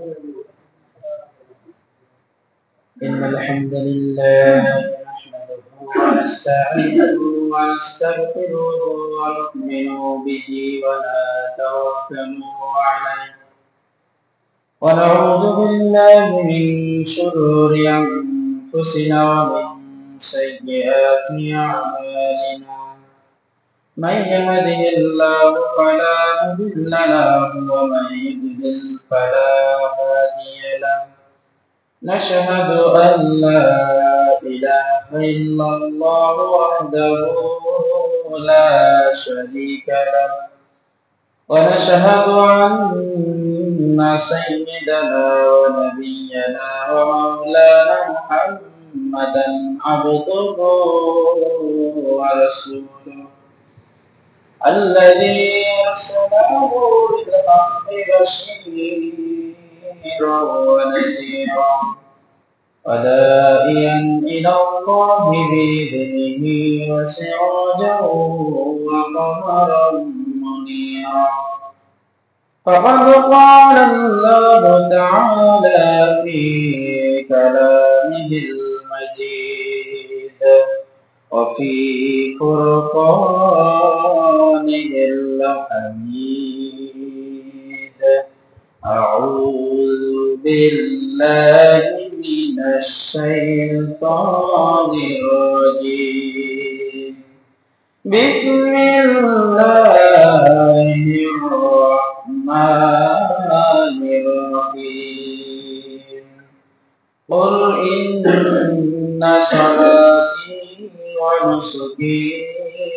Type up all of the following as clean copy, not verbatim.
إن الحمد لله نحمده ونستعينه ونستغفره ونؤمن به ونتوكل عليه ونعوذ بالله من شرور أنفسنا ومن سيئات أعمالنا من يهده الله فلا مضل له ومن يضلل فلا هادي له نشهد أن لا إله إلا الله وحده لا شريك له ونشهد أن سيدنا ونبينا ومولانا محمدا عبده ورسوله الذي أرسله بالحق بشيرا ونذيرا وداعيا إلى الله بإذنه وسراجا وقمرا منيرا فقد قال الله تعالى في كلامه المجيد وفي فرقانه الحميد أعوذ بالله من الشيطان الرجيم بسم الله الرحمن الرحيم قل إن صلاتي ونسكي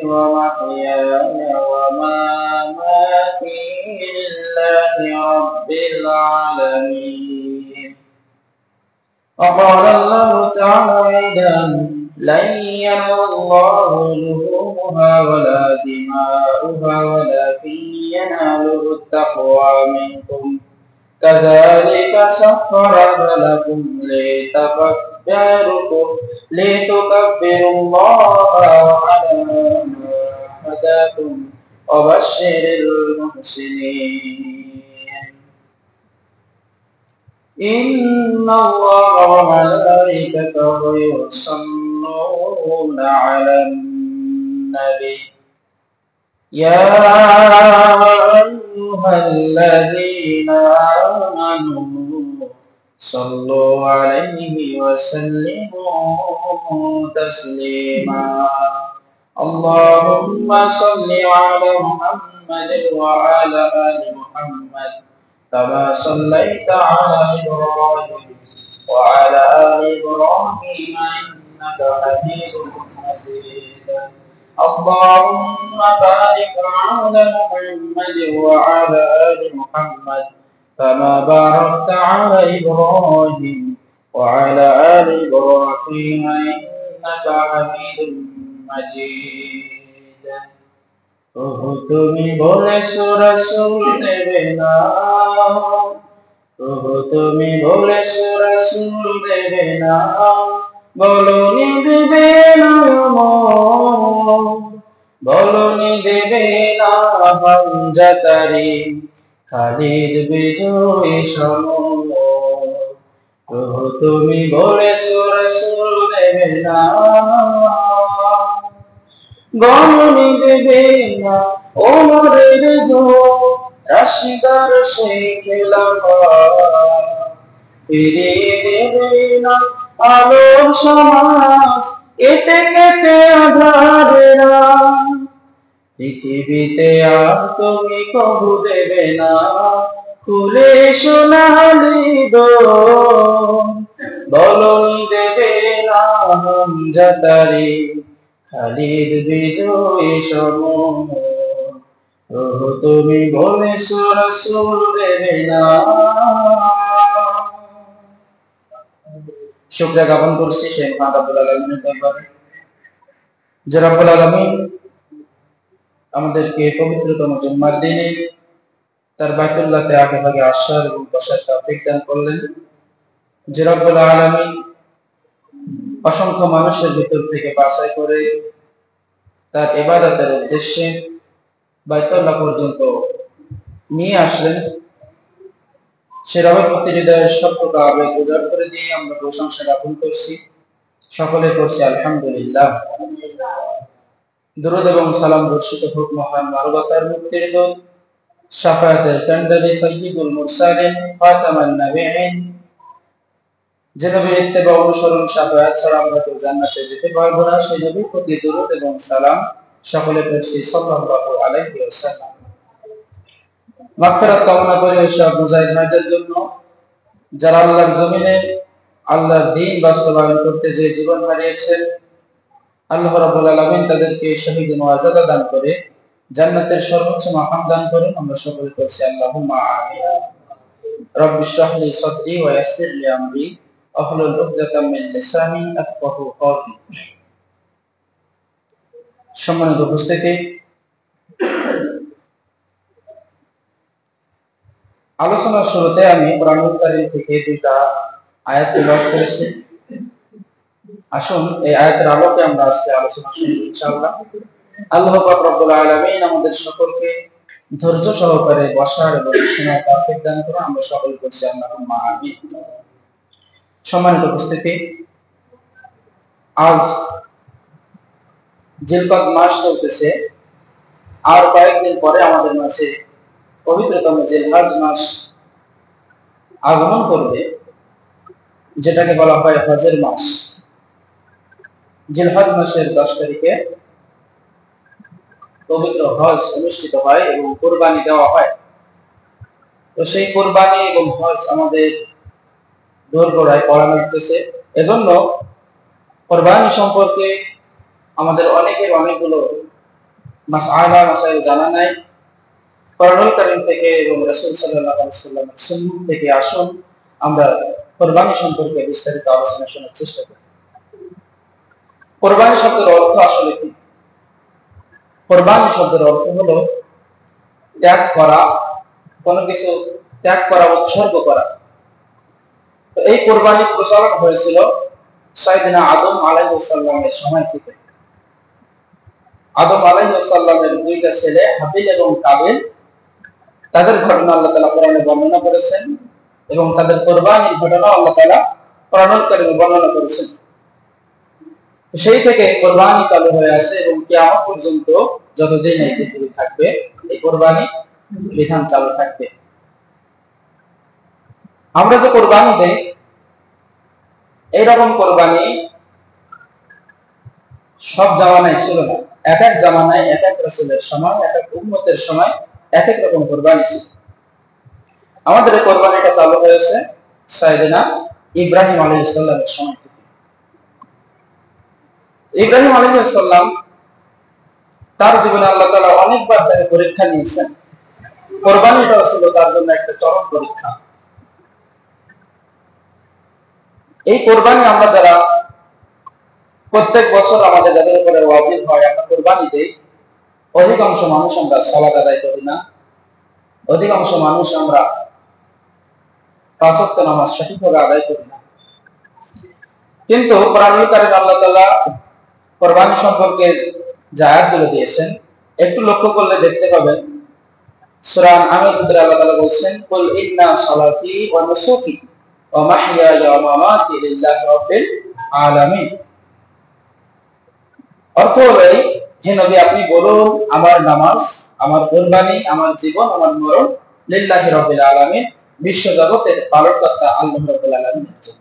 ومحياي ومماتي لله رب العالمين وقال الله تعالى أيضا لن ينال الله لحومها ولا دماؤها ولكن يناله التقوى منكم كذلك سخرها لكم لتكبروا الله على ما هداكم وبشر المحسنين إن الله وملائكته يصلون على النبي يا أيها الذين آمنوا صلوا عليه وسلموا تسليما اللهم صل على محمد وعلى آل محمد كما صليت على إبراهيم وعلى آل إبراهيم إنك حميد مجيد اللهم بارك على محمد وعلى آل محمد كما باركت على إبراهيم وعلى آل إبراهيم إنك حميد مجيد তুমি বলেছো রাসূল দেবে না তুমি বলেছো রাসূল দেবে না বলনি দেবে না বলনি দেবে না হামজাতারি খালিদ বিজয়ী সমর তুমি বলেছো রাসূল দেবে না গমনি দেবে না ওমরের জোর রাশিদার সেই খেলাফা ফিরিয়ে দেবে না আলোর সমাজ কেটে কেটে আধারেরা পৃথিবীতে আর তুমি কবু দেবে না খুলে সোনালি বলনি দেবে না হামজাতারি খালিদ বিজয়ী সমর তুমি বলেছো রাসূল দেবে না শুকরিয়া জ্ঞাপন করছি সেই মহান রব্বুল আলামিনের দরবারে যে রব্বুল আলামিন আমাদেরকে পবিত্রতম জুম্মার দিনে তার বাইতুল্লাহতে আগে ভাগে আসার এবং বসার তৌফিক দান করলেন। যে রব্বুল আলামিন অসংখ্য মানুষের ভিতর থেকে বাছাই করে তার ইবাদতের উদ্দেশ্যে বাইতুল্লাহ পর্যন্ত নিয়ে আসলেন। সে রবের প্রতি হৃদয়ের সত্যতা আবেগ উজাড় করে দিয়ে আমরা প্রশংসা জ্ঞাপন করছি, সকলে করছি আলহামদুলিল্লাহ। দুরূদ এবং সালাম বর্ষিত হোক মহান মানবতার মুক্তির দূত, শাফায়াতের কান্ডারি সাইয়্যিদুল মুরসালিন, খাতামান নাবিয়্যিন, যে নবীর ইত্তেবা অনুসরণ শাফায়াত ছাড়া আমরা তো জান্নাতে যেতে পারবো না, সেই নবীর প্রতি দুরূদ এবং সালাম সকলে করছি সাল্লাল্লাহু আলাইহি ওয়াসাল্লাম। মাগফিরাত কামনা করি ওই সব মুজাহিদ ভাইদের জন্য যারা আল্লাহর জমিনে আল্লাহর দ্বীন বাস্তবায়ন করতে যে জীবন হারিয়েছেন। আল্লাহ রাব্বুল আলামিন তাদেরকে শহীদ মর্যাদা দান করে জান্নাতের সর্বোচ্চ মাকাম দান করুন, আমরা সকলে করছি আল্লাহুম্মা আমিন। রব্বি ইশরাহ লি সাদরি ওয়া ইয়াসসির লি আমরি ওয়াহলুল উকদাতাম মিন লিসানি ইয়াফকাহু কওলি। সম্মানিত উপস্থিতি, আলোচনার শুরুতে আমি কোরআনুল কারীম থেকে দুইটা আয়াত তেলাওয়াত করেছি। আসুন এই আয়াতের আলোকে আমরা আজকে আলোচনা শুনব ইনশাআল্লাহ। আল্লাহ পাক রব্বুল আলামিন আমাদের সকলকে ধৈর্য সহকারে বসার এবং শোনার তৌফিক দান করুন, আমরা সকল করছি আল্লাহুম্মা আমিন। সম্মানিত উপস্থিতি, আজ জিলকদ মাস চলতেছে, আর কয়েকদিন পরে আমাদের মাঝে পবিত্রতম জিলহজ মাস আগমন করবে, যেটাকে বলা হয় হজের মাস। জিলহজ মাসের 10 তারিখে পবিত্র হজ অনুষ্ঠিত হয় এবং কুরবানি দেওয়া হয়। তো সেই কুরবানি এবং হজ আমাদের দোরগোড়ায় করা হইতেছে। এজন্য কুরবানি সম্পর্কে আমাদের অনেকের অনেকগুলো মাসআলা মাসাইল জানা নাই। কোরআনুল কারীম থেকে এবং রাসূল সাল্লাল্লাহু আলাইহি ওয়াসাল্লামের সুন্নাহ থেকে আসুন আমরা কুরবানি সম্পর্কে বিস্তারিত আলোচনা শোনার চেষ্টা করি। কুরবানি শব্দের অর্থ আসলে কি? কুরবানি শব্দের অর্থ হলো ত্যাগ করা, কোনো কিছু ত্যাগ করা, উৎসর্গ করা। তো এই কুরবানি প্রচলন হয়েছিল সাইয়েদনা আদম আলাইহিস সালামের সময় থেকে। আদম আলাইহিস সালামের দুইটা ছেলে হাবিল এবং কাবিল, তাদের ঘটনা আল্লাহ তাআলা কোরআনে বর্ণনা করেছেন এবং তাদের কুরবানির ঘটনা আল্লাহ তাআলা কোরআনুল কারীমে বর্ণনা করেছেন। তো সেই থেকে কুরবানি চালু হয়ে আছে এবং কিয়ামত পর্যন্ত যতদিন এই পৃথিবী থাকবে এই কুরবানি বিধান চালু থাকবে। আমরা যে কুরবানি দেই, এইরকম কুরবানি সব জামানায় ছিল না। এক এক জামানায় এক এক রাসূলের সময়, এক এক উম্মতের সময় এক এক রকম কুরবানি ছিল। আমাদের এই কুরবানিটা চালু হয়েছে সাইয়েদনা ইব্রাহিম আলাইহিস সালামের সময় থেকে। ইব্রাহিম আলাইহিস সালাম তার জীবনে আল্লাহ তাআলা অনেকবার তাকে পরীক্ষা নিয়েছেন। কুরবানিটা ছিল তার জন্য একটা চরম পরীক্ষা। এই কুরবানি আমরা যারা প্রত্যেক বছর আমাদের যাদের উপরে ওয়াজিব হয় আমরা কুরবানি দেই, অধিকাংশ মানুষ আমরা সালাত আদায় করি না, অধিকাংশ মানুষ আমরা 5 ওয়াক্ত নামাজ সঠিকভাবে আদায় করি না। কিন্তু কোরআনুল কারীমে আল্লাহ তাআলা কুরবানি সম্পর্কে যে আয়াতগুলো দিয়েছেন একটু লক্ষ্য করলে দেখতে পাবেন, সূরা আনআমের মধ্যে আল্লাহ তাআলা বলেছেন, কুল ইন্না সালাতি ওয়া নুসুকি ওয়া মাহইয়ায়া ওয়া মামাতি লিল্লাহি রাব্বিল আলামিন। অর্থ হলো, হে নবী আপনি বলুন আমার নামাজ, আমার কুরবানি, আমার জীবন, আমার মরণ লিল্লাহি রাব্বিল আলামিন, বিশ্ব জগতের পালনকর্তা আল্লাহ রাব্বুল আলামিনের জন্য।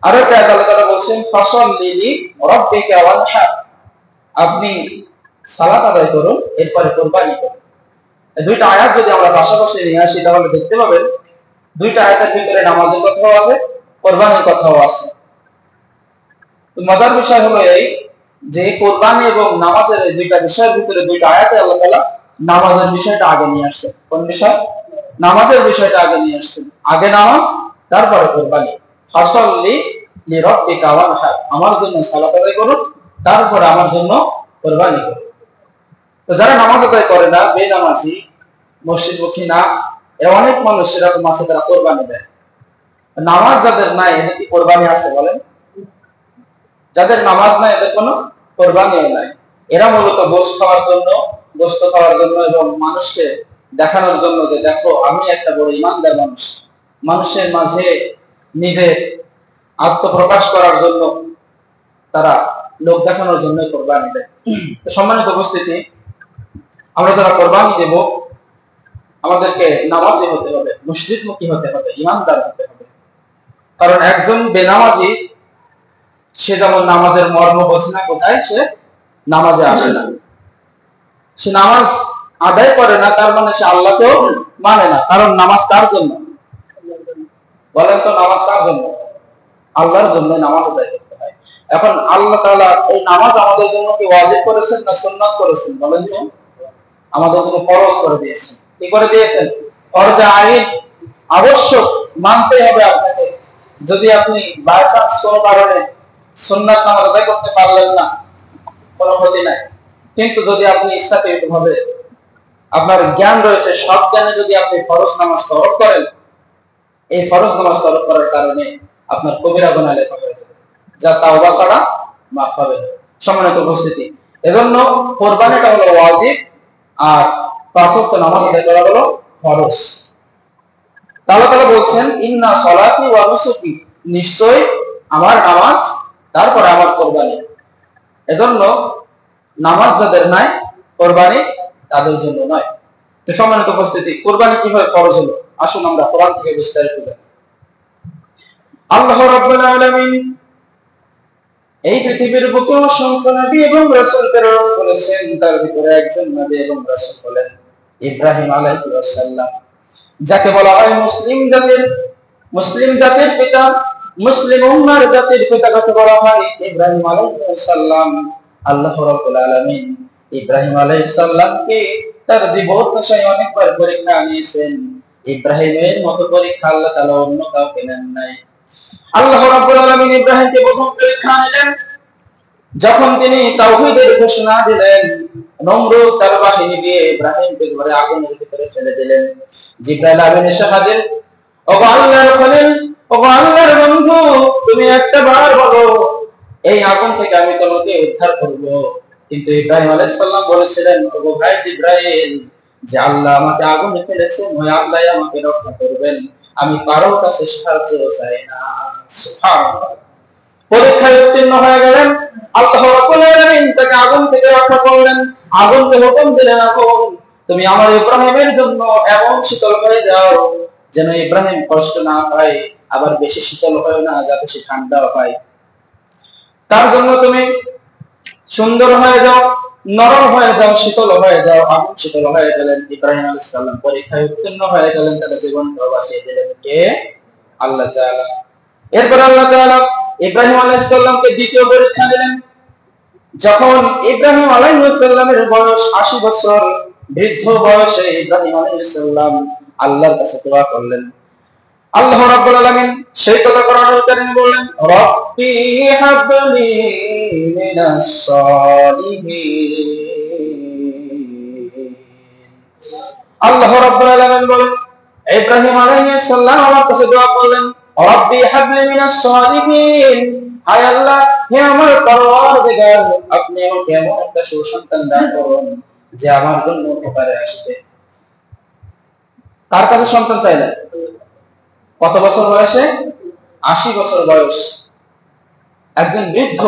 আর একটা আয়াত আল্লাহ তাআলা বলেন, ফাসাল্লি লি রাব্বিকা ওয়ানহার, আপনি সালাত আদায় করুন এরপরে কুরবানি করুন। এই দুইটা আয়াত যদি আমরা পাশাপাশি নিয়ে আসি তাহলে দেখতে পাবেন দুইটা আয়াতের ভিতরে নামাজের কথাও আছে, কুরবানির কথাও আছে। তো মজার বিষয় হলো এই যে কুরবানি এবং নামাজের এই দুইটা বিষয়ের ভিতরে দুইটা আয়াতে আল্লাহ তাআলা নামাজের বিষয়টা আগে নিয়ে আসছেন। কোন বিষয়? নামাজের বিষয়টা আগে নিয়ে আসছেন। আগে নামাজ, তারপরে কুরবানি। ফাসাল্লি লিরাব্বিকা ওয়ানহার, আমার জন্য সালাত আদায় করুন, তারপরে আমার জন্য কুরবানি করুন। তো যারা নামাজ আদায় করে না, বেনামাজি, মসজিদমুখী না, এর অনেক মানুষ এরকম আছে তারা কুরবানি দেয়। নামাজ যাদের নাই এদের কি কুরবানি আছে বলেন? যাদের নামাজ নাই এদের কোনো কুরবানিও নাই। এরা মূলত গোশত খাওয়ার জন্য এবং মানুষকে দেখানোর জন্য যে দেখো আমি একটা বড় ইমানদার মানুষ। মানুষের মাঝে নিজের আত্মপ্রকাশ করার জন্য তারা লোক দেখানোর জন্য কোরবানি দেয়। তো সম্মানিত উপস্থিতি, আমরা যারা কোরবানি দেব আমাদেরকে নামাজি হতে হবে, মসজিদমুখী হতে হবে, ইমানদার হতে হবে। কারণ একজন বেনামাজি সে যেমন নামাজের মর্ম বোঝে না, কোথায় সে নামাজে আসে না, সে নামাজ আদায় করে না, তার মানে সে আল্লাহকেও মানে না। কারণ নামাজ কার জন্য বলেন তো? নামাজ কার জন্য? আল্লাহর জন্য নামাজ আদায় করতে হয়। এখন আল্লাহ তাআলা এই নামাজ আমাদের জন্য কি ওয়াজিব করেছেন না সুন্নাত করেছেন? বলেন তো? আমাদের জন্য ফরজ করে দিয়েছেন। কি করে দিয়েছেন? ফরজ আইন, আবশ্যক, মানতে হবে আপনাকে। যদি আপনি বাই চান্স কোনো কারণে সুন্নাত নামাজ আদায় করতে পারলেন না, কোনো ক্ষতি নাই। কিন্তু যদি আপনি ইচ্ছাকৃতভাবে আপনার জ্ঞান রয়েছে, সব জ্ঞানে যদি আপনি ফরজ নামাজ তরক করেন, এই ফরজ নামাজ তরক করার কারণে আপনার কবিরা গুনাহ লেখা হয়ে যাবে, যা তাওবা ছাড়া মাফ হবে না। সম্মানিত উপস্থিতি, এজন্য কোরবানিটা হলো ওয়াজিব আর পাঁচ ওয়াক্ত নামাজ আদায় করা হলো ফরজ। আল্লাহ তাআলা বলছেন ইন্না সলাতি ওয়া নুসুকি, নিশ্চয় আমার নামাজ তারপরে আমার কোরবানি। এজন্য নামাজ যাদের নাই, কোরবানি তাদের জন্য নয়। তো সম্মানিত উপস্থিতি, কোরবানি কিভাবে ফরজ হলো আসুন আমরা কোরআন থেকে বিস্তারিত জানি। আল্লাহ রাব্বুল আলামিন এই পৃথিবীর বুকে অসংখ্য নবী এবং রাসূল প্রেরণ করেছেন। তার ভিতরে একজন নবী এবং রাসূল হলেন ইব্রাহিম আলাইহিস সালাম, যাকে বলা হয় মুসলিম জাতির পিতা, মুসলিম উম্মার জাতির পিতা যাকে বলা হয় ইব্রাহিম আলাইহিস সালাম। আল্লাহ রাব্বুল আলামিন ইব্রাহিম আলাইহিস সালামকে তার জীবদ্দশায় অনেকবার পরীক্ষা নিয়েছেন। ইব্রাহিমের মতো পরীক্ষা আল্লাহ তাআলা অন্য কাউকে নেন নাই। আল্লাহ রাব্বুল আলামিন ইব্রাহিমকে প্রথম পরীক্ষা নিলেন যখন তিনি তাওহীদের ঘোষণা দিলেন। নমরুদ তার বাহিনী দিয়ে ইব্রাহিমকে ধরে আগুনের ভিতরে ফেলে দিলেন। জিবরাইল আমিন এসে হাজির, ওগো আল্লাহর খলিল, ওগো আল্লাহর বন্ধু, তুমি একটা বার বলো এই আগুন থেকে আমি তোমাকে উদ্ধার করব। কিন্তু ইব্রাহিম আলাইহিস সালাম বলেছিলেন, ওগো ভাই জিবরাইল, যে আল্লাহ আমাকে আগুনে ফেলেছেন ওই আল্লাহই আমাকে রক্ষা করবেন, আমি কারোর কাছে সাহায্য চাই না। সুবহানাল্লাহ। পরীক্ষায় উত্তীর্ণ হয়ে গেলেন, আল্লাহ রাব্বুল আলামিন তাকে আগুন থেকে রক্ষা করলেন। আগুনকে হুকুম দিলেন, আগুন তুমি আমার ইব্রাহিমের জন্য এমন শীতল হয়ে যাও যেন ইব্রাহিম কষ্ট না পায়, আবার বেশি শীতল হয় না যাতে সে ঠান্ডা পায়। তার জন্য তুমি সুন্দর হয়ে যাও, নরম হয়ে যাও, শীতল হয়ে যাও। আগুন শীতল হয়ে গেলেন। ইব্রাহিম আলাইহিস সালাম পরীক্ষায় উত্তীর্ণ হয়ে গেলেন, তাদের জীবনটাও বাঁচিয়ে দিলেন কে? আল্লাহ তাআলা। এরপর আল্লাহ তাআলা ইব্রাহিম আলাইহিস সালামকে দ্বিতীয় পরীক্ষা দিলেন। যখন ইব্রাহিম আলাইহিস সালামের বয়স 80 বছর, বৃদ্ধ বয়সে ইব্রাহিম আলাইহিস সালাম আল্লাহর কাছে দোয়া করলেন। আল্লাহ রাব্বুল আলামিন সেই কথা কোরআনুল কারীমে বলেন, রব্বি হাবলি মিনাস সালিহিন। আল্লাহ রাব্বুল আলামিন বলেন ইব্রাহিম আলাইহিস সালাম আমার কাছে দোয়া করলেন, রব্বি হাবলি মিনাস সালিহিন, হায় আল্লাহ, হে আমার পরওয়ারদিগার, আপনি আমাকে এমন একটা সুসন্তান দান করুন যে আমার জন্য উপকারে আসবে। কার কাছে সন্তান চাইলেন? কত বছর বয়সে? 80 বছর বয়স। একজন বৃদ্ধ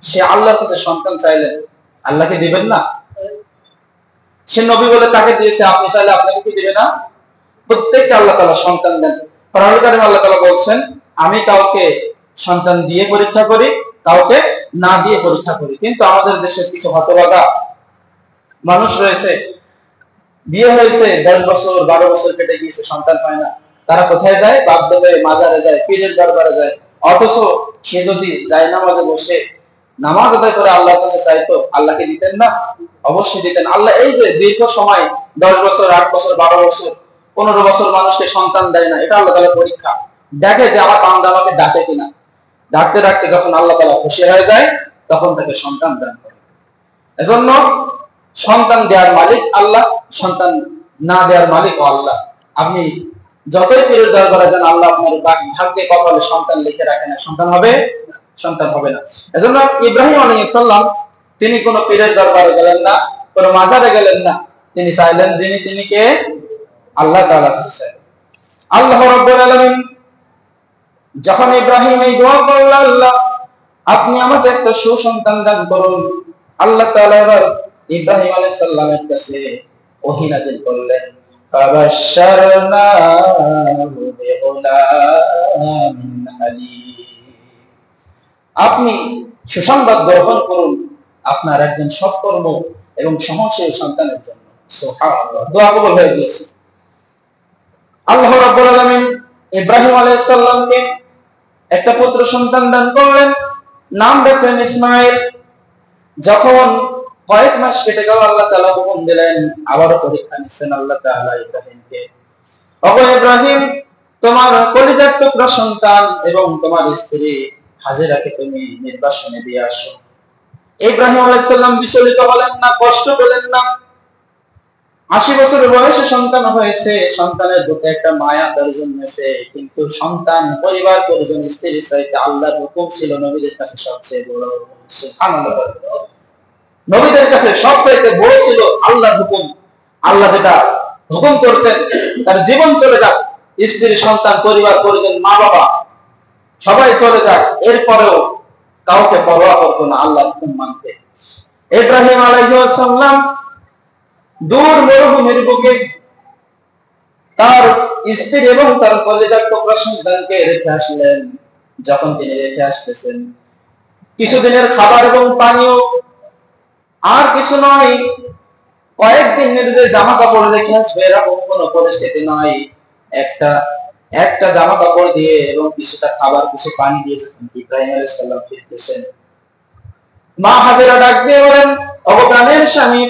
সে আল্লাহর কাছে সন্তান চাইলেন, আল্লাহকে দিবেন না? সে নবী বলে তাকে দিয়েছে, আপনি চাইলে আপনাকে কি দিবে না? প্রত্যেককে আল্লাহ তাআলা সন্তান দেন। কোরআনুল কারীমে আল্লাহ তাআলা বলছেন, আমি কাউকে সন্তান দিয়ে পরীক্ষা করি, কাউকে না দিয়ে পরীক্ষা করি। কিন্তু আমাদের দেশে কিছু হতভাগা মানুষ রয়েছে, বিয়ে হয়েছে 10 বছর 12 বছর কেটে গিয়েছে, সন্তান হয় না। তারা কোথায় যায়? বাপ দেবে, মাজারে যায়, পীরের দরবারে যায়। অথচ সে যদি যায় নামাজে বসে নামাজ আদায় করে আল্লাহর কাছে চাইতো, আল্লাহকে দিতেন না? অবশ্যই দিতেন। আল্লাহ এই যে দীর্ঘ সময় 10 বছর 8 বছর 12 বছর 15 বছর মানুষকে সন্তান দেয় না, এটা আল্লাহ তাআলার পরীক্ষা। দেখে যে আমার বান্দা আমাকে ডাকে কিনা। ডাকতে ডাকতে যখন আল্লাহ তাআলা খুশি হয়ে যায় তখন তাকে সন্তান দান করে। এজন্য সন্তান দেওয়ার মালিক আল্লাহ, সন্তান না দেওয়ার মালিক আল্লাহ। আপনি যতই পীরের দরবারে যান, আল্লাহ আপনার ভাগ্যে কপালে সন্তান লিখে রাখে না, সন্তান হবে? সন্তান হবে না। এজন্য ইব্রাহিম আলাইহিস সালাম তিনি কোন পীরের দরবারে গেলেন না, কোন মাজারে গেলেন না, তিনি চাইলেন যিনি, তিনি কে? আল্লাহ তাআলা চাইলেন। আল্লাহ রাব্বুল আলামিন যখন ইব্রাহিম এই দোয়া করলেন, আল্লাহ আপনি আমাকে একটা সুসন্তান দান করুন, আল্লাহ তাআলা এবার ইব্রাহিম আলাইহিস সালামের কাছে ওহী নাযিল করলেন, ফাবাশশারনাহু বিগুলামিন হালিম। আপনি সুসংবাদ গ্রহণ করুন আপনার একজন সৎকর্ম এবং সহনশীল সন্তানের জন্য। সুবহানাল্লাহ, দোয়া কবুল হয়ে গেছে। আল্লাহ রাব্বুল আলামিন ইব্রাহিম আলাইহিস সালামকে একটা পুত্র সন্তান দান করলেন, নাম রাখলেন ইসমাঈল। যখন কয়েক মাস কেটে গেল, আল্লাহ তাআলা হুকুম দিলেন, আবারও পরীক্ষা নিচ্ছেন আল্লাহ তাআলা ইব্রাহিমকে। ওগো ইব্রাহিম, তোমার কলিজার টুকরা সন্তান এবং তোমার স্ত্রী হাজেরাকে তুমি নির্বাসনে দিয়ে আসো। ইব্রাহিম আলাইহিস সালাম বিচলিত হলেন না, কষ্ট পেলেন না। 80 বছরের বয়সে সন্তান হয়েছে, সন্তানের বুকে একটা মায়া তার জন্মেছে, কিন্তু সন্তান, পরিবার, পরিজন, স্ত্রী চাইতে আল্লাহর হুকুম ছিল নবীদের কাছে সবচেয়ে বড়। সুবহানাল্লাহ, নবীদের কাছে সবচাইতে বড় ছিল আল্লাহর হুকুম। আল্লাহ যেটা হুকুম করতেন, তার জীবন চলে যাক, স্ত্রী, সন্তান, পরিবার, পরিজন, মা বাবা সবাই চলে যায়, এরপরেও কাউকে পরোয়া করতো না আল্লাহর হুকুম মানতে। ইব্রাহিম আলাইহিস সালাম দূর মরুভূমির বুকে তার স্ত্রী এবং তার কলিজার টুকরা সন্তানকে রেখে আসলেন। যখন তিনি রেখে আসতেছেন, কিছুদিনের খাবার এবং পানীয় আর কিছু নয়, কয়েকদিনের যে জামা কাপড় রেখে আসবে এরকম কোনো পরিস্থিতি নয়। একটা জামা কাপড় দিয়ে এবং কিছুটা খাবার, কিছু পানি দিয়ে যখন ইব্রাহিম আলাইহিস সালাম ফিরতেছেন, মা হাজেরা ডাক দিয়ে বলেন, ওগো প্রাণের স্বামী,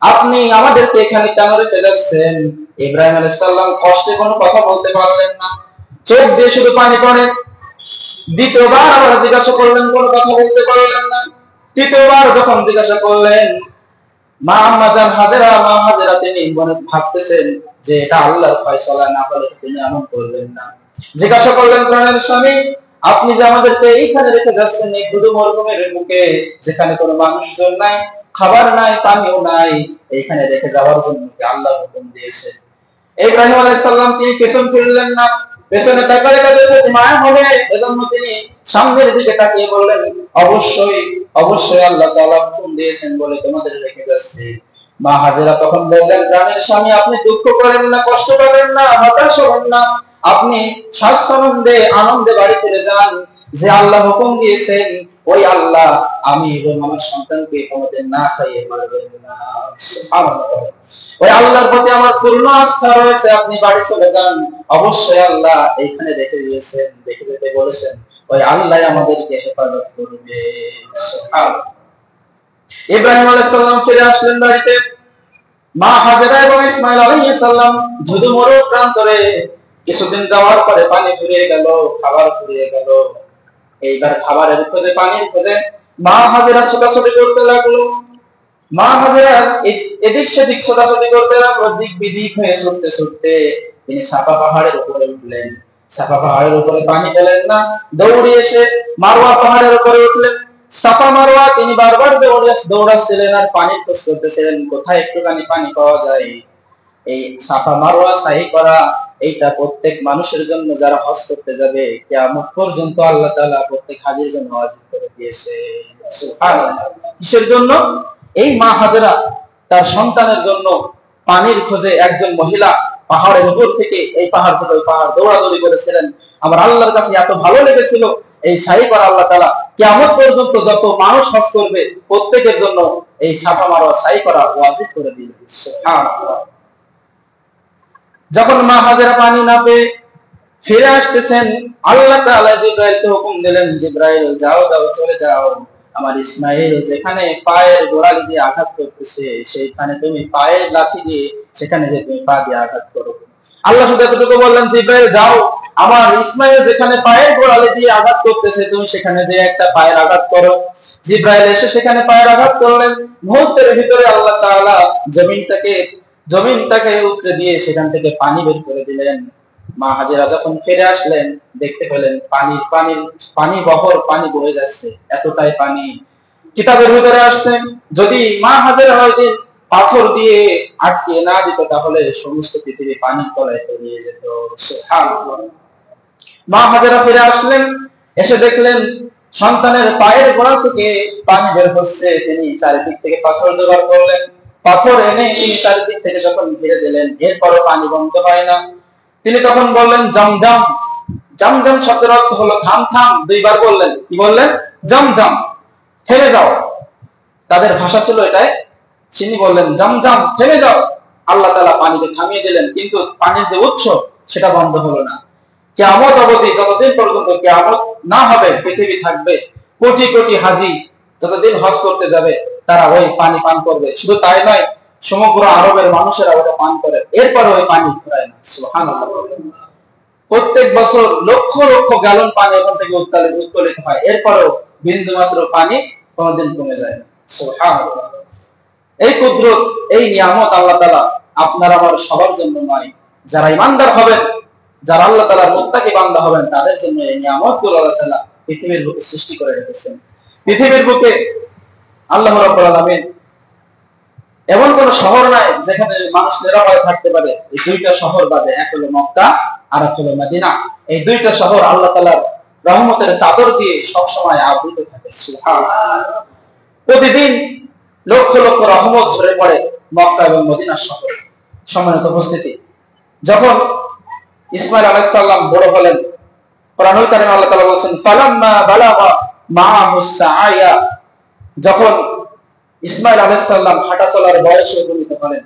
আপনি আমাদেরকে এখানে কেন রেখে যাচ্ছেন? ইব্রাহিম আলাইহিস সালাম কষ্টে কোনো কথা বলতে পারলেন না, চোখ দিয়ে শুধু পানি পড়ে। দ্বিতীয়বার আবার জিজ্ঞাসা করলেন, কোনো কথা বলতে পারলেন না। তৃতীয়বার যখন জিজ্ঞাসা করলেন, মা হাজেরা তিনি মনে ভাবতেছেন যে এটা আল্লাহর ফয়সালা, না হলে তিনি এমন করবেন না। জিজ্ঞাসা করলেন, প্রাণের স্বামী, আপনি যে আমাদেরকে এইখানে রেখে যাচ্ছেন, এই ধুধু মরুভূমির বুকে, যেখানে কোনো মানুষজন নাই, খাবার নাই, পানিও নাই, এইখানে রেখে যাওয়ার জন্য কি আল্লাহ হুকুম দিয়েছে? ইব্রাহিম আলাইহিস সালাম তিনি পেছন ফিরলেন না, পেছনে তাকালে তাদের মায়া হবে, এজন্য তিনি সামনের দিকে তাকিয়ে বললেন, অবশ্যই অবশ্যই আল্লাহ তাআলা হুকুম দিয়েছেন বলে তোমাদের রেখে যাচ্ছি। মা হাজেরা তখন বললেন, প্রাণের স্বামী, আপনি দুঃখ করেন না, কষ্ট পাবেন না, হতাশ হবেন না, আপনি স্বাচ্ছন্দ্যে আনন্দে বাড়ি ফিরে যান। যে আল্লাহ হুকুম দিয়েছেন ওই আল্লাহ আমি এবং আমার সন্তানকে কোনোদিন না খাইয়ে মারবেন না। সুবহানাল্লাহ, ওই আল্লাহর প্রতি আমার পূর্ণ আস্থা রয়েছে, আপনি বাড়ি চলে যান। অবশ্যই আল্লাহ এইখানে রেখে দিয়েছেন, রেখে যেতে বলেছেন, ওই আল্লাহ আমাদেরকে হেফাজত করবে। সুবহানাল্লাহ। ইব্রাহিম আলাইহিস সালাম ফিরে আসলেন বাড়িতে। মা হাজেরা এবং ইসমাঈল আলাইহিস সালাম ধুধু মরু প্রান্তরে কিছুদিন যাওয়ার পরে পানি ফুরিয়ে গেল, খাবার ফুরিয়ে গেল। এইবার খাবারের খোঁজে, পানির খোঁজে মা হাজেরা ছোটাছুটি করতে লাগলো। মা হাজেরা এদিক সেদিক ছোটাছুটি করতে লাগলো, দিক বিদিক হয়ে ছুটতে ছুটতে তিনি সাফা পাহাড়ের উপরে উঠলেন। সাফা পাহাড়ের উপরে পানি পেলেন না, দৌড়ে এসে মারওয়া পাহাড়ের উপরে উঠলেন। সাফা মারওয়া তিনি বারবার দৌড়াচ্ছিলেন আর পানির খোঁজ করতেছিলেন, কোথায় একটুখানি পানি পাওয়া যায়। এই সাফা মারওয়া সাই করা, এইটা প্রত্যেক মানুষের জন্য যারা হজ করতে যাবে কিয়ামত পর্যন্ত আল্লাহ তাআলা প্রত্যেক হাজীর জন্য ওয়াজিব করে দিয়েছে। সুবহানাল্লাহ। কিসের জন্য? এই মা হাজেরা তার সন্তানের জন্য পানির খোঁজে একজন মহিলা পাহাড়ের উপর থেকে এই পাহাড় থেকে ওই পাহাড় দৌড়াদৌড়ি করেছিলেন। আমার আল্লাহর কাছে এত ভালো লেগেছিল, এই সাই করা আল্লাহ তাআলা কিয়ামত পর্যন্ত যত মানুষ হজ করবে প্রত্যেকের জন্য এই সাফা মারওয়া সাই করা ওয়াজিব করে দিলেন। সুবহানাল্লাহ। যখন মা হাজেরা পানি না পেয়ে ফিরে আসতেছেন, আল্লাহ তাআলা জিবরাইলকে হুকুম দিলেন, জিবরাইল যাও যাও চলে যাও, আমার ইসমাঈল যেখানে পায়ের গোড়ালি দিয়ে আঘাত করতেছে সেইখানে তুমি পায়ের লাথি দিয়ে সেখানে যে তুমি পা দিয়ে আঘাত করো। আল্লাহ শুধু এতটুকু বললেন, জিবরাইল যাও, আমার ইসমাঈল যেখানে পায়ের গোড়ালি দিয়ে আঘাত করতেছে তুমি সেখানে যে একটা পায়ের আঘাত করো। জিবরাইল এসে সেখানে পায়ের আঘাত করলেন। মুহূর্তের ভিতরে আল্লাহ তাআলা জমিনটাকে উৎরে দিয়ে সেখান থেকে পানি বের করে দিলেন। মা হাজেরা যখন ফিরে আসলেন দেখতে পেলেন পানি বহর, পানি বয়ে যাচ্ছে, এতটাই পানি। কিতাবের ভিতরে আসছে যদি মা হাজেরা হয়তো পাথর দিয়ে আটকে না দিত তাহলে সমস্ত পৃথিবী পানির তলায় তলিয়ে যেত। সুবহানাল্লাহ। মা হাজেরা ফিরে আসলেন, এসে দেখলেন সন্তানের পায়ের গোড়া থেকে পানি বের হচ্ছে। তিনি চারিদিক থেকে পাথর জোগাড় করলেন, পাথর এনে তিনি চারিদিক থেকে যখন ঘিরে দিলেন, এরপরও পানি বন্ধ হয় না। তিনি তখন বললেন জমজম। জমজম শব্দের অর্থ হলো থাম থাম। দুইবার বললেন। কি বললেন? জমজম, থেমে যাও। তাদের ভাষা ছিল এটাই। তিনি বললেন জমজম, থেমে যাও। আল্লাহ তাআলা পানিকে থামিয়ে দিলেন, কিন্তু পানির যে উৎস সেটা বন্ধ হলো না। কিয়ামত অবধি, যতদিন পর্যন্ত কিয়ামত না হবে, পৃথিবী থাকবে, কোটি কোটি হাজী যতদিন হজ করতে যাবে তারা ওই পানি পান করবে। শুধু তাই নয়, সমগ্র আরবের মানুষেরা ওটা পান করে, এরপরে ওই পানি ফুরায় না। সুবহানাল্লাহ। প্রত্যেক বছর লক্ষ লক্ষ গ্যালন পানি ওখান থেকে উত্তোলিত হয়, এরপরেও বিন্দু মাত্র পানি কোনোদিন কমে যায় না। সুবহানাল্লাহ। এই কুদরত, এই নিয়ামত আল্লাহ তাআলা আপনার আমার সবার জন্য নয়, যারা ঈমানদার হবেন, যারা আল্লাহ তাআলার মুত্তাকি বান্দা হবেন, তাদের জন্য এই নিয়ামতগুলো আল্লাহ তাআলা পৃথিবীর বুকে সৃষ্টি করে রেখেছেন। পৃথিবীর বুকে আল্লাহ রাব্বুল আলামিন এমন কোন শহর নাই যেখানে মানুষ নিরাপদে থাকতে পারে। এই দুইটা শহর বাদে, এক হলো মক্কা আর এক হলো মদিনা। এই দুইটা শহর আল্লাহ তাআলার রহমতের চাদর দিয়ে সব সময় আবৃত থাকে। সুবহানাল্লাহ। প্রতিদিন লক্ষ লক্ষ রহমত ঝরে পড়ে মক্কা এবং মদিনার শহরে। সম্মানিত উপস্থিতি, যখন ইসমাঈল আলাইহিস সালাম বড় হলেন, কোরআনুল কারীমে আল্লাহ তাআলা বলেন ফালাম্মা বালাগা মাআহুস সাআয়া, যখন ইসমাঈল আলাইহিস সালাম হাঁটা চলার বয়সে উপনীত হলেন।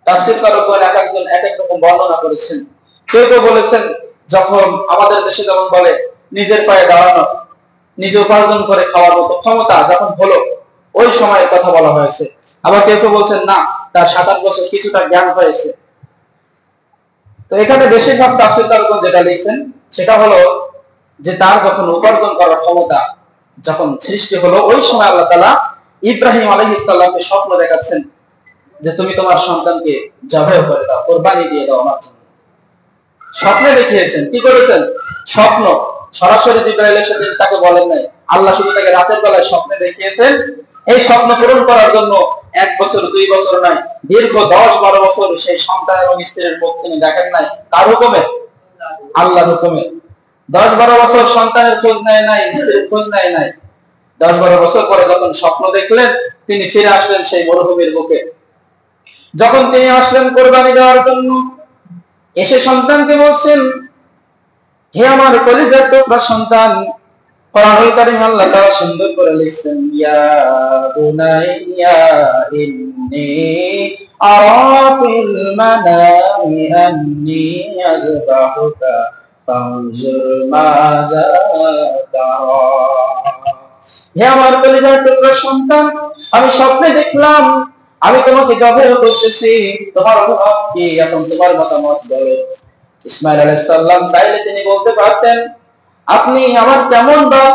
তাফসীরকারগণ এক একজন এক এক রকম বর্ণনা করেছেন। কেউ কেউ বলেছেন যখন আমাদের দেশে যেমন বলে নিজের পায়ে দাঁড়ানো, নিজে উপার্জন করে খাওয়ার মতো ক্ষমতা যখন হলো, ওই সময়ের কথা বলা হয়েছে। আবার কেউ কেউ বলছেন না, তার 7-8 বছর কিছুটা জ্ঞান হয়েছে। তো এখানে বেশিরভাগ তাফসীরকারগণ যেটা লিখছেন সেটা হলো যে তার যখন উপার্জন করার ক্ষমতা যখন সৃষ্টি হলো, ওই সময় আল্লাহ তাআলা ইব্রাহিম আলাইহিস সালামকে স্বপ্ন দেখাচ্ছেন যে তুমি তোমার সন্তানকে জবাই করে দাও, কুরবানি দিয়ে দাও আমার জন্য। স্বপ্নে দেখিয়েছেন। কি করেছেন? স্বপ্ন। সরাসরি জিবরাইল এসে তাকে বলেন নাই, আল্লাহ শুধু তাকে রাতের বেলায় স্বপ্নে দেখিয়েছেন। এই স্বপ্ন পূরণ করার জন্য 1 বছর 2 বছর নয়, দীর্ঘ 10-12 বছর সেই সন্তান এবং স্ত্রীর মুখ তিনি দেখেন নাই। কার হুকুমে? আল্লাহর হুকুমে। 10-12 বছর সন্তানের খোঁজ নেয় নাই, স্ত্রীর খোঁজ নেয় নাই। 10-12 বছর পরে যখন স্বপ্ন দেখলেন, তিনি ফিরে আসলেন সেই মরুভূমির বুকে। যখন তিনি আসলেন কোরবানি দেওয়ার জন্য, এসে সন্তানকে বলছেন, হে আমার কলিজার টুকরা সন্তান। কোরআনুল কারীমে আল্লাহ তাআলা সুন্দর করে লিখছেন, ইয়া বুনাইয়া ইন্নী আরা ফিল মানামি আন্নী আযবাহুকা ফানজুর মাযা তারা। হে আমার কলিজার টুকরা সন্তান, আমি স্বপ্নে দেখলাম আমি তোমাকে জবাই করতেছি, তোমার অনুভব কি? এখন তোমার মতামত বলো। ইসমাঈল আলাইহিস সালাম চাইলে তিনি বলতে পারতেন, আপনি আমার কেমন বাপ,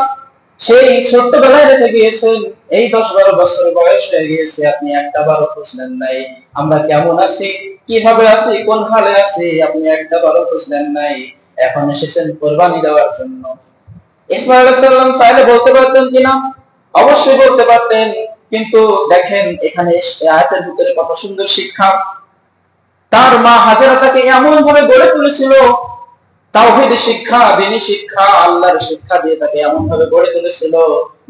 সেই ছোট্টবেলায় রেখে গিয়েছেন, এই 10-12 বছর বয়স হয়ে গিয়েছে, আপনি একটা বারও খোঁজ নেন নাই আমরা কেমন আছি, কিভাবে আছি, কোন হালে আছি, আপনি একটা বারও খোঁজ নেন নাই। এখন এসেছেন কোরবানি দেওয়ার জন্য। ইসমাঈল আলাইহিস সালাম চাইলে বলতে পারতেন কিনা? অবশ্যই বলতে পারতেন, কিন্তু দেখেন এখানে আয়াতের ভিতরে কত সুন্দর শিক্ষা। তার মা হাজেরা তাকে এমন ভাবে গড়ে তুলেছিল, তাওহীদ শিক্ষা, দ্বীনি শিক্ষা, আল্লাহর শিক্ষা দিয়ে তাকে এমন ভাবে গড়ে তুলেছিল,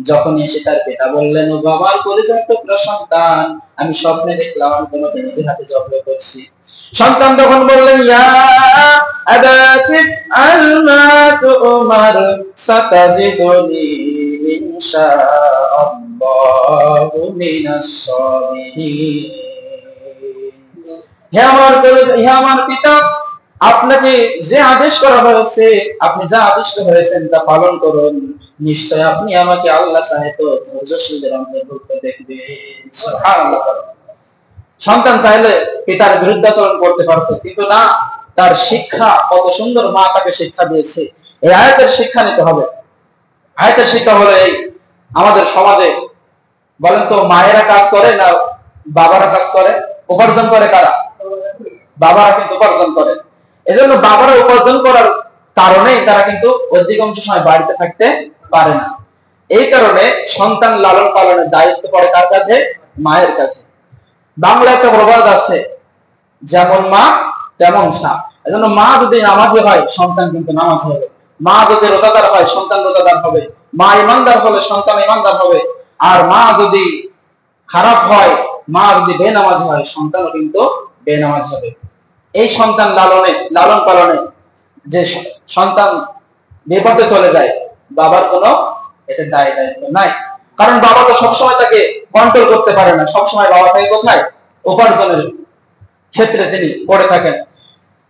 যখন এসে তার পিতা বললেন, ও বাবার কলিজার টুকরা সন্তান, আমি স্বপ্নে দেখলাম আমি তোমাকে নিজের হাতে জবাই করছি। সন্তান তখন বললেন, ইয়া আবাতি আলমা তুমার সাতাজিদুনি ইনশাআল্লাহু মিনাস সাবিরিন। হে আমার পিতা, আপনাকে যে আদেশ করা হয়েছে, আপনি যা আদিষ্ট হয়েছেন তা পালন করুন, নিশ্চয় আপনি আমাকে আল্লাহ চাহে তো ধৈর্যশীলদের অন্তর্ভুক্ত দেখবেন। সুবহানাল্লাহ। সন্তান চাইলে পিতার বিরুদ্ধাচরণ করতে পারত, কিন্তু না, তার শিক্ষা কত সুন্দর, মা তাকে শিক্ষা দিয়েছে। এই আয়াতের শিক্ষা নিতে হবে। আয়াতের শিক্ষা হলো এই, আমাদের সমাজে বলেন তো মায়েরা কাজ করে না বাবারা কাজ করে? উপার্জন করে কারা? বাবারা কিন্তু উপার্জন করে। এজন্য বাবারা উপার্জন করার কারণেই তারা কিন্তু অধিকাংশ সময় বাড়িতে থাকতে পারে না। এই কারণে সন্তান লালন পালনের দায়িত্ব পড়ে কার কাঁধে? মায়ের কাঁধে। বাংলা একটা প্রবাদ আছে, যেমন মা তেমন সাপ। এজন্য মা যদি নামাজি হয় সন্তান কিন্তু নামাজি হবে, মা যদি রোজাদার হয় সন্তান রোজাদার হবে, মা ইমানদার হলে সন্তান ইমানদার হবে, আর মা যদি খারাপ হয়, মা যদি বেনামাজি হয় সন্তানও কিন্তু বেনামাজ হবে। এই সন্তান লালন পালনে যে সন্তান বিপদে চলে যায়, বাবার কোনো এটা দায়িত্ব নাই। কারণ বাবা তো সবসময় তাকে কন্ট্রোল করতে পারে না, সবসময় বাবা থাকে কোথায়? উপার্জনের ক্ষেত্রে তিনি পড়ে থাকেন।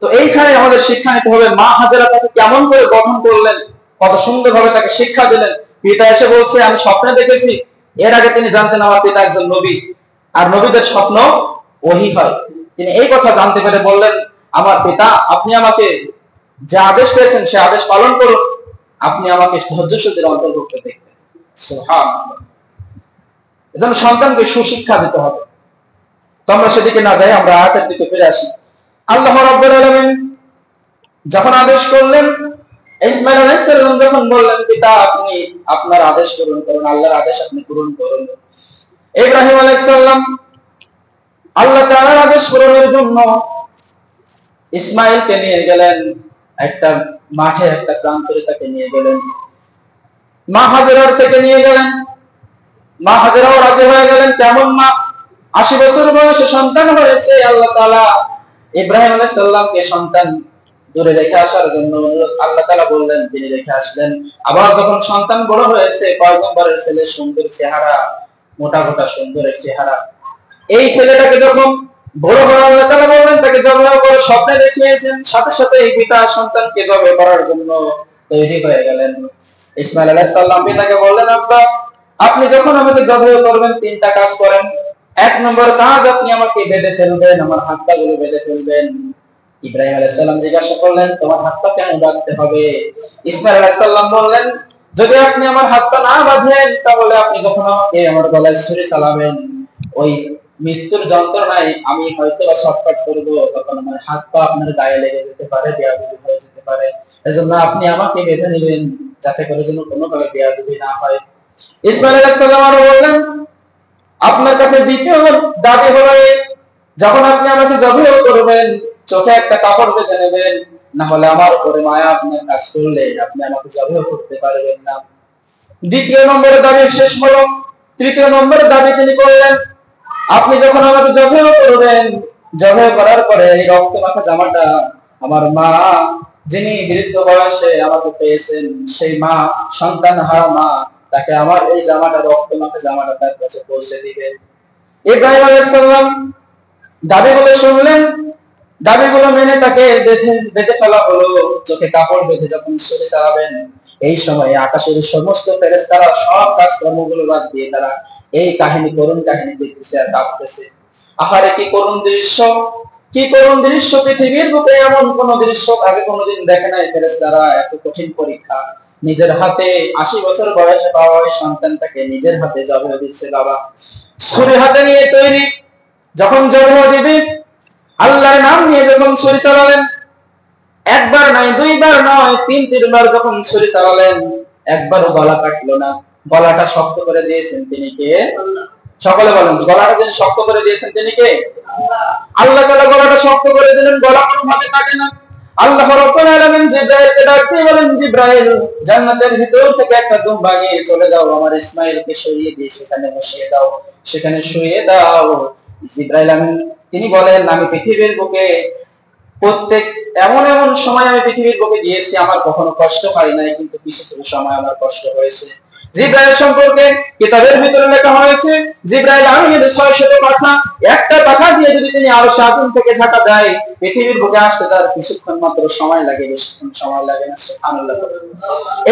তো এইখানে আমাদের শিক্ষা নিতে হবে, মা হাজেরা তাকে কেমন করে গঠন করলেন, কত সুন্দর ভাবে তাকে শিক্ষা দিলেন। পিতা এসে বলছে আমি স্বপ্নে দেখেছি। এর আগে তিনি জানতেন আমার পিতা একজন নবী, আর নবীদের স্বপ্ন ওহী হয়। তিনি এই কথা জানতে পেরে বললেন, আমার পিতা আপনি আমাকে যে আদেশ পেয়েছেন সে আদেশ পালন করুন, আপনি আমাকে ধৈর্যশীলদের অন্তর্ভুক্ত দেখবেন। সুবহানাল্লাহ। এজন্য সন্তানকে সুশিক্ষা দিতে হবে। তো আমরা সেদিকে না যাই, আমরা আয়াতের দিকে ফিরে আসি। আল্লাহ রাব্বুল আলামিন যখন আদেশ করলেন, ইসমাঈল আলাইহিস সালাম যখন বললেন পিতা আপনি আপনার আদেশ পূরণ করুন, আল্লাহর আদেশ আপনি পূরণ করুন। ইব্রাহিম আলাইহিস সালাম আল্লাহ তাআলার আদেশ পূরণের জন্য ইসমাঈলকে নিয়ে গেলেন একটা মাঠে, একটা প্রান্তরে তাকে নিয়ে গেলেন। মা হাজেরার থেকে নিয়ে গেলেন, মা হাজেরাও রাজি হয়ে গেলেন। কেমন মা? 80 বছর বয়সে সন্তান হয়েছে। আল্লাহ তাআলা ইব্রাহিম আলাইহিস সালামকে সন্তান দূরে রেখে আসার জন্য আল্লাহ তাআলা বললেন, তিনি রেখে আসলেন। আবার যখন সন্তান বড় হয়েছে, পয়গম্বরের ছেলে, সুন্দর চেহারা, মোটা মোটা সুন্দরের চেহারা, এই ছেলেটাকে যখন বড় হয়ে আল্লাহ তাআলা বললেন তাকে জবাই করে স্বপ্নে দেখিয়েছেন, সাথে সাথে এই পিতা সন্তানকে জবাই করার জন্য তৈরি হয়ে গেলেন। ইসমাঈল আলাইহিস সালাম পিতাকে বললেন, আব্বা আপনি যখন আমাকে জবাই করবেন 3টা কাজ করেন। 1 নম্বর কাজ, আপনি আমাকে বেঁধে ফেলবেন, আমার হাত পা গুলো বেঁধে ফেলবেন। ইব্রাহিম আলাইহিস সালাম জিজ্ঞাসা করলেন, তোমার হাত পা কেন বাঁধতে হবে? ইসমাঈল আলাইহিস সালাম বললেন, যদি আপনি আমার হাত পা না বাঁধেন তাহলে আপনি যখন আমাকে আমার গলায় ছুরি চালাবেন, ওই মৃত্যুর যন্ত্রণায় আমি হয়তো ছটফট করব, তখন আমার হাত পা আপনার গায়ে লেগে যেতে পারে, বেয়াদবি হয়ে যেতে পারে। এজন্য আপনি আমাকে বেঁধে নেবেন, যাতে করে যেন কোনোভাবে বেয়াদবি না হয়। ইসমাঈল আলাইহিস সালাম আরো বললেন, আপনার কাছে দ্বিতীয় দাবি হলো যখন আপনি আমাকে জবাই করবেন চোখে একটা কাপড় বেঁধে নেবেন, না হলে আমার উপরে মায়া আপনার কাজ করলে আপনি আমাকে জবাই করতে পারবেন না। দ্বিতীয় নম্বরের দাবি শেষ হলো, তৃতীয় নম্বরের দাবি তিনি করলেন, আপনি যখন আমাকে জবাই করবেন, জবাই করার পরে এই রক্ত মাখা জামাটা আমার মা, যিনি বৃদ্ধ বয়সে আমাকে পেয়েছেন, সেই মা, সন্তান হারা মা, তাকে আমার এই জামাটা, রক্ত মাখা জামাটা তার কাছে পৌঁছে দিবেন। ইব্রাহিম আলাইহিস সালাম দাবিগুলো শুনলেন, দাবিগুলো মেনে তাকে বেঁধে ফেলা হলো। চোখে কাপড় বেঁধে যখন ছুরি চালাবেন, এই সময় আকাশের সমস্ত ফেরেশতারা সব কাজকর্মগুলো বাদ দিয়ে তারা এই কাহিনী, করুণ কাহিনী দেখতেছে আর কাঁপতেছে। আহারে কি করুণ দৃশ্য, কি করুণ দৃশ্য! পৃথিবীর বুকে এমন কোন দৃশ্য আগে কোনোদিন দেখে নাই ফেরেশতারা। এত কঠিন পরীক্ষা, নিজের হাতে 80 বছর বয়সে পাওয়া ওই সন্তানটাকে নিজের হাতে জবাই দিচ্ছে বাবা, ছুরি হাতে নিয়ে তৈরি। যখন জবাই দিবে, আল্লাহর নাম নিয়ে যখন ছুরি চালালেন, একবার নয়, দুইবার নয়, 3-3 বার যখন ছুরি চালালেন, একবারও গলা কাটলো না। গলাটা শক্ত করে দিয়েছেন তিনি কে? সকলে বলেন, গলাটা যিনি শক্ত করে দিয়েছেন তিনি কে? আল্লাহ তাআলা গলাটা শক্ত করে দিলেন, গলা কোনোভাবে কাটে না। আল্লাহ রাব্বুল আলামিন জিবরাইলকে ডাকতে বলেন, জিবরাইল জান্নাতের ভিতর থেকে একটা দুম্বা নিয়ে চলে যাও, আমার ইসমাঈলকে সরিয়ে দিয়ে সেখানে বসিয়ে দাও, সেখানে শুইয়ে দাও। জিবরাইল আমিন তিনি বলেন, আমি পৃথিবীর বুকে প্রত্যেক এমন এমন সময় আমি পৃথিবীর বুকে গিয়েছি, আমার কখনো কষ্ট হয় নাই, কিন্তু কিছু কিছু সময় আমার কষ্ট হয়েছে। জিবরাইল সম্পর্কে কিতাবের ভিতরে লেখা হয়েছে, জিবরাইল আমিনের 600 পাখা, একটা পাখা দিয়ে যদি তিনি আরশে আযম থেকে ঝাঁটা দেয়, পৃথিবীর বুকে আসতে তার কিছুক্ষণ মাত্র সময় লাগে, বেশিক্ষণ সময় লাগে না। সুবহানাল্লাহ।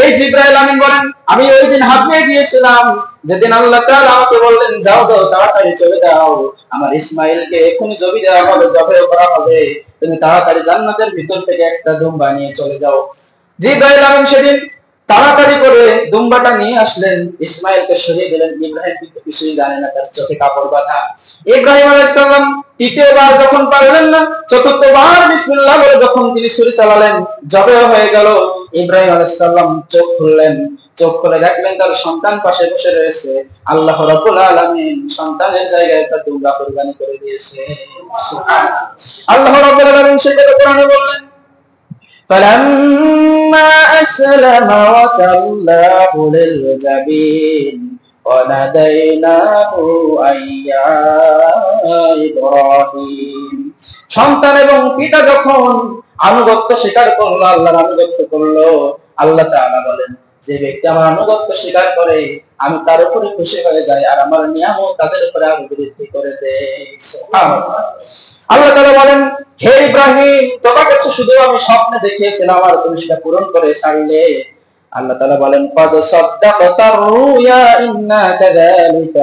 এই জিবরাইল আমিন বলেন, আমি ওই দিন হাঁপিয়ে গিয়েছিলাম, যেদিন আল্লাহ তাআলা আমাকে বললেন, যাও যাও তাড়াতাড়ি চলে যাও, আমার ইসমাঈলকে এখনই জবাই দেওয়া হবে, জবাই করা হবে, তুমি তাড়াতাড়ি জান্নাতের ভিতর থেকে একটা দুম্বা নিয়ে চলে যাও। জিবরাইল আমিন সেদিন তাড়াতাড়ি করে দুম্বাটা নিয়ে আসলেন, ইসমাঈলকে সরিয়ে দিলেন। ইব্রাহিম কিন্তু কিছুই জানে না, তার চোখে কাপড় বাঁধা। ইব্রাহিম আলাইহিস সালাম তৃতীয়বার যখন পারলেন না, চতুর্থবার বিসমিল্লাহ বলে যখন তিনি ছুরি চালালেন, জবাই হয়ে গেল। ইব্রাহিম আলাইহিস সালাম চোখ খুললেন, চোখ খুলে দেখলেন তার সন্তান পাশে বসে রয়েছে। আল্লাহ রাব্বুল আলামিন সন্তানের জায়গায় তার দুম্বা কুরবানি করে দিয়েছে। সুবহানাল্লাহ। আল্লাহ রাব্বুল আলামিন সেটা কোরআনে বললেন, فلما أسلم وتله للجبين وناديناه أن يا إبراهيم। সন্তান এবং পিতা যখন আনুগত্য স্বীকার করলো, আল্লাহর আনুগত্য করলো, আল্লাহ তাআলা বলেন যে ব্যক্তি আমার আনুগত্য স্বীকার করে আমি তার উপরে খুশি হয়ে যাই আর আমার নিয়ামত তাদের উপরে আরো বৃদ্ধি করে দেই। সুবহানাল্লাহ। আল্লাহ তাআলা বলেন, হে ইব্রাহিম, তোমার কাছে শুধু আমি স্বপ্নে দেখিয়েছিলাম আর তুমি সেটা পূরণ করে ছাড়লে। আল্লাহ তাআলা বলেন, قد صدقت الرؤيا إنا كذلك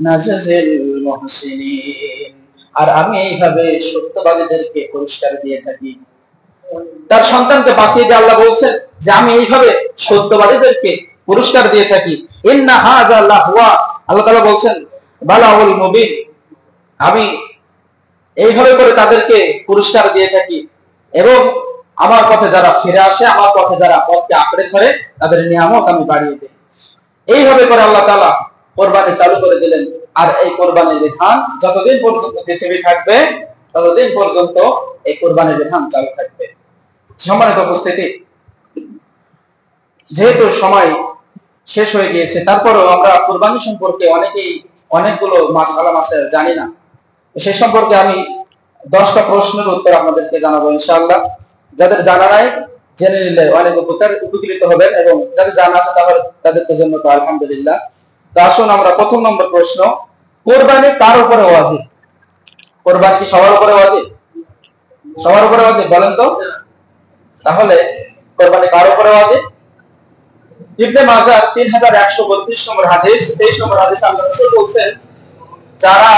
نجزي المحسنين। আর আমি এইভাবে সত্যবাদীদেরকে পুরস্কার দিয়ে থাকি। তার সন্তানকে বাঁচিয়ে দিয়ে আল্লাহ বলছেন যে আমি এইভাবে সত্যবাদীদেরকে পুরস্কার দিয়ে থাকি। ইন্না হাযা লাহুয়া, আল্লাহ তাআলা বলছেন বালাউল মুবিন, আমি এইভাবে করে তাদেরকে পুরস্কার দিয়ে থাকি এবং আমার পথে যারা ফিরে আসে, আমার পথে যারা পথকে আঁকড়ে ধরে তাদের নিয়ামত আমি বাড়িয়ে দিই। এইভাবে করে আল্লাহ তাআলা কোরবানি চালু করে দিলেন। আর এই কোরবানির বিধান যতদিন পর্যন্ত পৃথিবী থাকবে ততদিন পর্যন্ত এই কোরবানির বিধান চালু থাকবে। সম্মানিত উপস্থিতি, যেহেতু সময় শেষ হয়ে গিয়েছে, তারপরেও আমরা কোরবানি সম্পর্কে অনেকগুলো মাসআলা জানি না। সেই সম্পর্কে আমি 10টা প্রশ্নের উত্তর আপনাদেরকে জানাবো ইনশাআল্লাহ। যাদের জানা নাই জেনে নিলে অনেক উপকৃত হবেন এবং যাদের জানা আছে তাদের জন্য তো আলহামদুলিল্লাহ। তো আসুন আমরা প্রথম নম্বর প্রশ্ন, কোরবানি কার উপরে ওয়াজিব? কোরবানি কি সবার উপরে ওয়াজিব? সবার উপরে ওয়াজিব বলেন তো। তাহলে কোরবানি কার উপরে ওয়াজিব? ইবনে মাজাহ 3132 নম্বর হাদিস, 23 নম্বর হাদিস আল্লাহ রাসূল বলেন, যারা